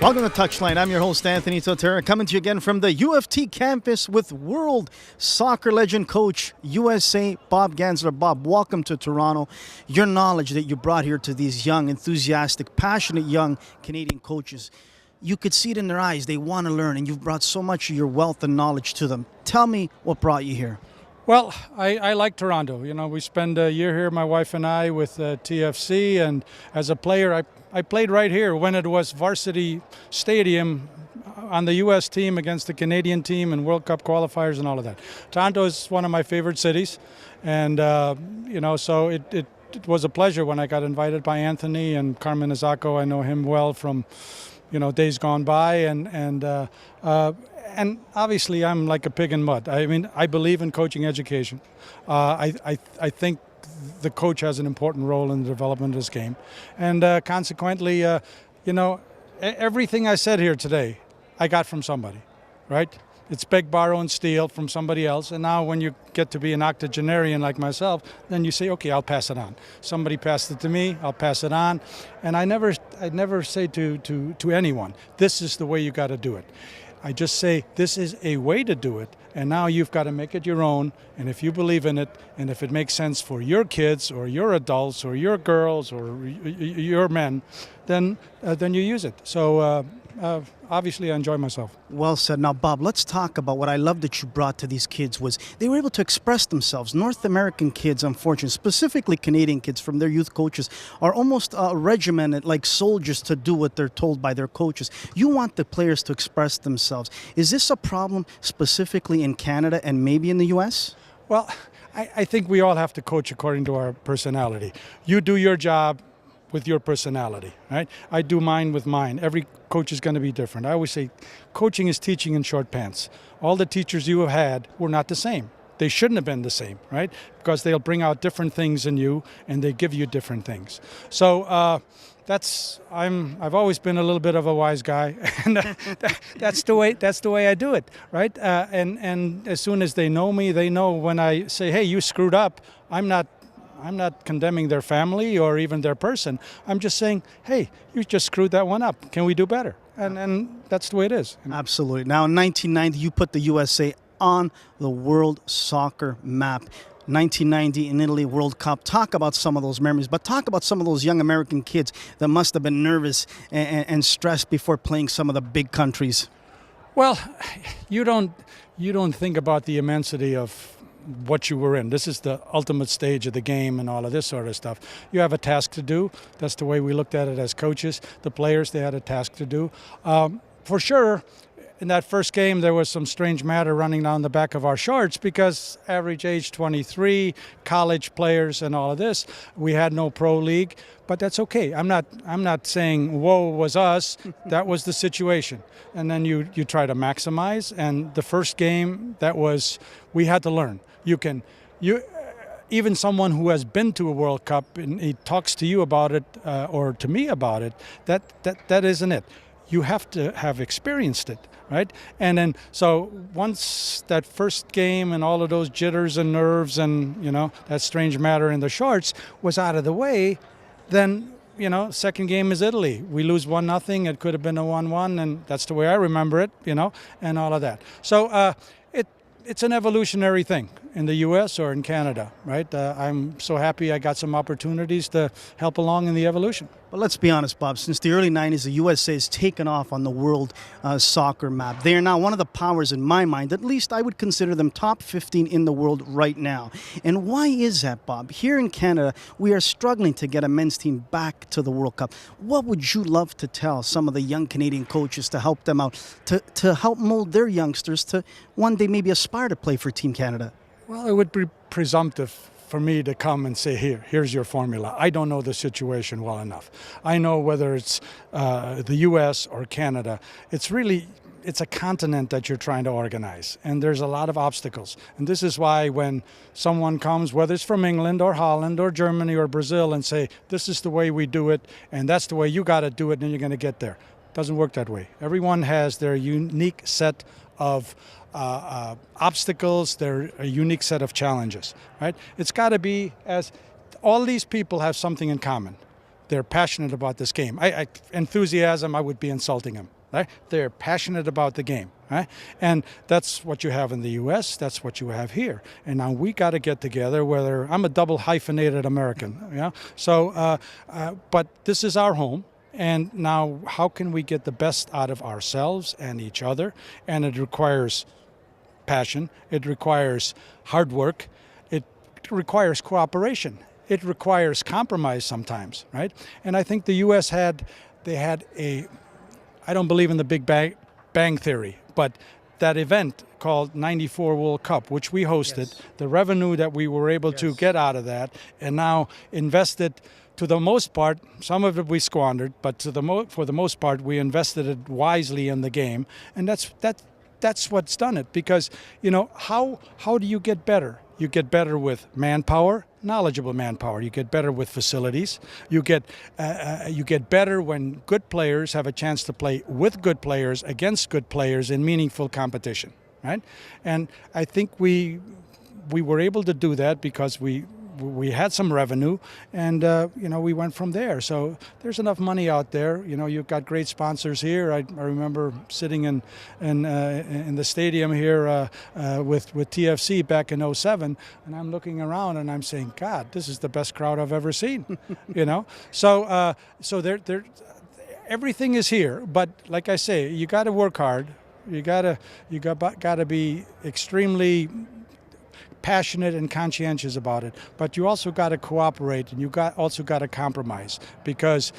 Welcome to Touchline. I'm your host, Anthony Totera, coming to you again from the UFT campus with world soccer legend coach, USA, Bob Gansler. Bob, welcome to Toronto. Your knowledge that you brought here to these young, enthusiastic, passionate young Canadian coaches, you could see it in their eyes. They want to learn, and you've brought so much of your wealth and knowledge to them. Tell me what brought you here. Well, I like Toronto. You know, we spend a year here, my wife and I, with TFC, and as a player, I played right here when it was varsity stadium on the U.S. team against the Canadian team and World Cup qualifiers and all of that. Toronto is one of my favorite cities, and, so it was a pleasure when I got invited by Anthony and Carmen Izako. I know him well from, days gone by, and obviously, I'm like a pig in mud. I mean, I believe in coaching education. I think the coach has an important role in the development of this game. And consequently, everything I said here today, I got from somebody, right? It's beg, borrow, and steal from somebody else. And now when you get to be an octogenarian like myself, then you say, okay, I'll pass it on. Somebody passed it to me, I'll pass it on. And I never say to anyone, this is the way you got to do it. I just say, this is a way to do it, and now you've got to make it your own, and if you believe in it, and if it makes sense for your kids, or your adults, or your girls, or your men, then you use it. So obviously I enjoy myself. Well said. Now, Bob, let's talk about what I love that you brought to these kids was they were able to express themselves. North American kids, unfortunately, specifically Canadian kids from their youth coaches, are almost regimented like soldiers to do what they're told by their coaches. You want the players to express themselves. Is this a problem specifically in Canada and maybe in the U.S.? Well, I think we all have to coach according to our personality. You do your job with your personality, right? I do mine with mine. Every coach is going to be different. I always say coaching is teaching in short pants. All the teachers you have had were not the same. They shouldn't have been the same, right? Because they'll bring out different things in you and they give you different things. So I've always been a little bit of a wise guy, and that's the way I do it, right? And as soon as they know me, they know when I say, hey, you screwed up, I'm not condemning their family or even their person. I'm just saying, hey, you just screwed that one up. Can we do better? And that's the way it is. Absolutely. Now, in 1990, you put the USA on the world soccer map. 1990 in Italy World Cup. Talk about some of those memories, but talk about some of those young American kids that must have been nervous and stressed before playing some of the big countries. Well, you don't think about the immensity of what you were in. This is the ultimate stage of the game and all of this sort of stuff. You have a task to do. That's the way we looked at it as coaches. The players, they had a task to do. For sure, in that first game, there was some strange matter running down the back of our shorts because average age 23, college players and all of this. We had no pro league, but that's okay. I'm not saying woe was us. That was the situation. And then you try to maximize. And the first game, we had to learn. Even someone who has been to a World Cup and he talks to you about it or to me about it, that isn't it. You have to have experienced it, right? And then, so once that first game and all of those jitters and nerves and, that strange matter in the shorts was out of the way, then, second game is Italy. We lose 1-0. It could have been a 1-1, and that's the way I remember it, and all of that. So it's an evolutionary thing in the U.S. or in Canada, right? I'm so happy I got some opportunities to help along in the evolution. But let's be honest, Bob, since the early 90s, the USA has taken off on the world soccer map. They are now one of the powers in my mind. At least I would consider them top 15 in the world right now. And why is that, Bob? Here in Canada, we are struggling to get a men's team back to the World Cup. What would you love to tell some of the young Canadian coaches to help them out, to help mold their youngsters to one day maybe aspire to play for Team Canada? Well, it would be presumptive for me to come and say, here's your formula. I don't know the situation well enough. I know whether it's the U.S. or Canada. It's a continent that you're trying to organize, and there's a lot of obstacles. And this is why when someone comes, whether it's from England or Holland or Germany or Brazil, and say, this is the way we do it, and that's the way you got to do it, and you're going to get there. It doesn't work that way. Everyone has their unique set of obstacles, they're a unique set of challenges, right? It's got to be, as all these people have something in common. They're passionate about this game. Enthusiasm, I would be insulting them. Right? They're passionate about the game. Right? And that's what you have in the U.S. That's what you have here. And now we got to get together. Whether I'm a double hyphenated American, yeah. So, but this is our home. And now, how can we get the best out of ourselves and each other? And it requires passion. It requires hard work. It requires cooperation. It requires compromise sometimes, right? And I think the U.S. had a. I don't believe in the Big Bang Theory, but that event called '94 World Cup, which we hosted, yes. The revenue that we were able to get out of that, and now invested. To the most part, some of it we squandered, but for the most part, we invested it wisely in the game, and that's what's done it. Because how do you get better? You get better with manpower, knowledgeable manpower. You get better with facilities. You get better when good players have a chance to play with good players against good players in meaningful competition, right? And I think we were able to do that because we had some revenue, and we went from there. So there's enough money out there. You've got great sponsors here. I remember sitting in the stadium here with TFC back in '07, and I'm looking around and I'm saying, God, this is the best crowd I've ever seen. So there everything is here. But like I say, you got to work hard. You got to be extremely passionate and conscientious about it, but you also got to cooperate, and you also got to compromise, because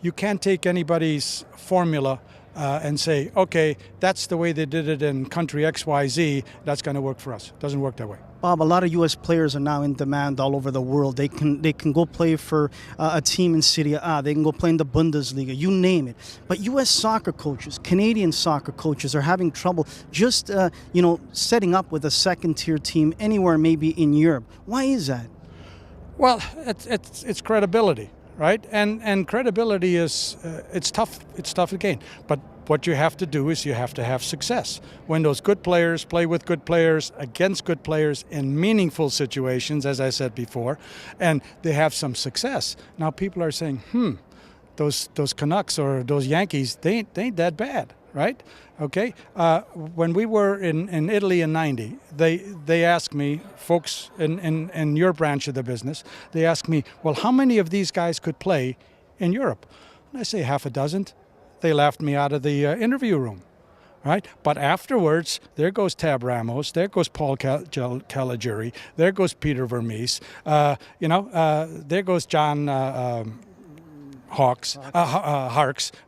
you can't take anybody's formula and say, okay, that's the way they did it in country XYZ, that's going to work for us. It doesn't work that way. Bob, a lot of U.S. players are now in demand all over the world. They can go play for a team in Serie A. They can go play in the Bundesliga, you name it. But U.S. soccer coaches, Canadian soccer coaches are having trouble just, setting up with a second-tier team anywhere, maybe in Europe. Why is that? Well, it's credibility, right? And credibility is it's tough to gain. But what you have to do is you have to have success. When those good players play with good players against good players in meaningful situations, as I said before, and they have some success. Now people are saying, those Canucks or those Yankees, they ain't that bad, right? Okay. When we were in Italy in '90, they asked me, folks in your branch of the business, they asked me, well, how many of these guys could play in Europe? And I say half a dozen. They laughed me out of the interview room, right? But afterwards, there goes Tab Ramos, there goes Paul Caligiuri, there goes Peter Vermees, there goes John Harks,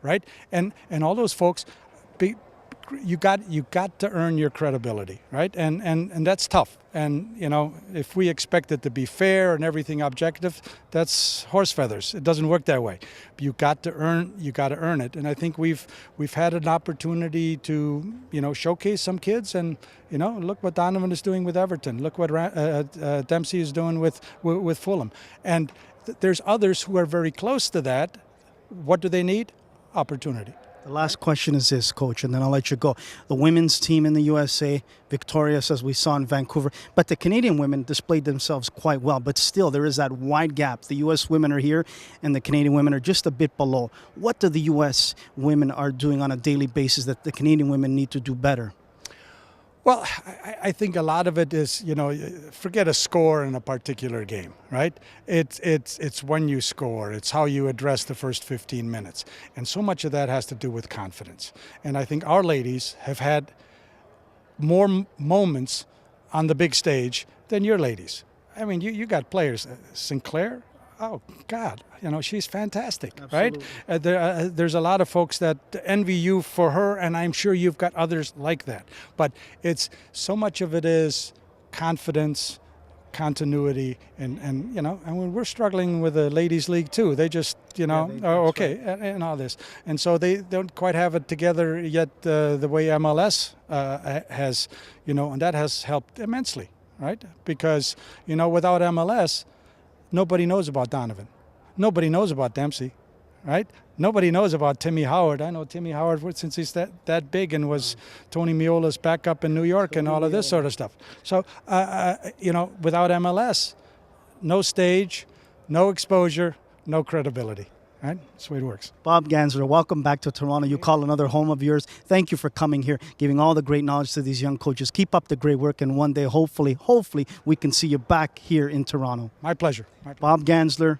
right? And all those folks, you got to earn your credibility, right? And that's tough. And if we expect it to be fair and everything objective, that's horse feathers. It doesn't work that way. You got to earn it. And I think we've had an opportunity to showcase some kids. And look what Donovan is doing with Everton. Look what Dempsey is doing with Fulham. And there's others who are very close to that. What do they need? Opportunity. The last question is this, Coach, and then I'll let you go. The women's team in the USA, victorious as we saw in Vancouver, but the Canadian women displayed themselves quite well, but still there is that wide gap. The U.S. women are here and the Canadian women are just a bit below. What do the U.S. women are doing on a daily basis that the Canadian women need to do better? Well, I think a lot of it is, forget a score in a particular game, right? It's when you score. It's how you address the first 15 minutes. And so much of that has to do with confidence. And I think our ladies have had more moments on the big stage than your ladies. I mean, you got players, Sinclair. Oh, God, she's fantastic, absolutely. Right? There's a lot of folks that envy you for her, and I'm sure you've got others like that. But it's so much of it is confidence, continuity, and we're struggling with the ladies' league too. They just, and all this. And so they don't quite have it together yet the way MLS has, and that has helped immensely, right? Because, without MLS, nobody knows about Donovan. Nobody knows about Dempsey, right? Nobody knows about Timmy Howard. I know Timmy Howard since he's that big and was Tony Meola's backup in New York and all of this sort of stuff. So, without MLS, no stage, no exposure. no credibility. Right? That's the way it works. Bob Gansler, welcome back to Toronto. You call another home of yours. Thank you for coming here, giving all the great knowledge to these young coaches. Keep up the great work, and one day, hopefully, we can see you back here in Toronto. My pleasure. Bob Gansler,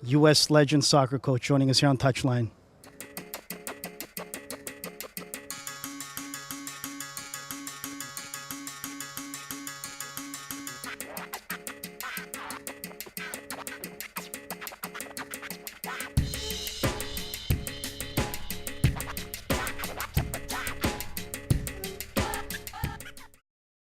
U.S. legend soccer coach, joining us here on Touchline.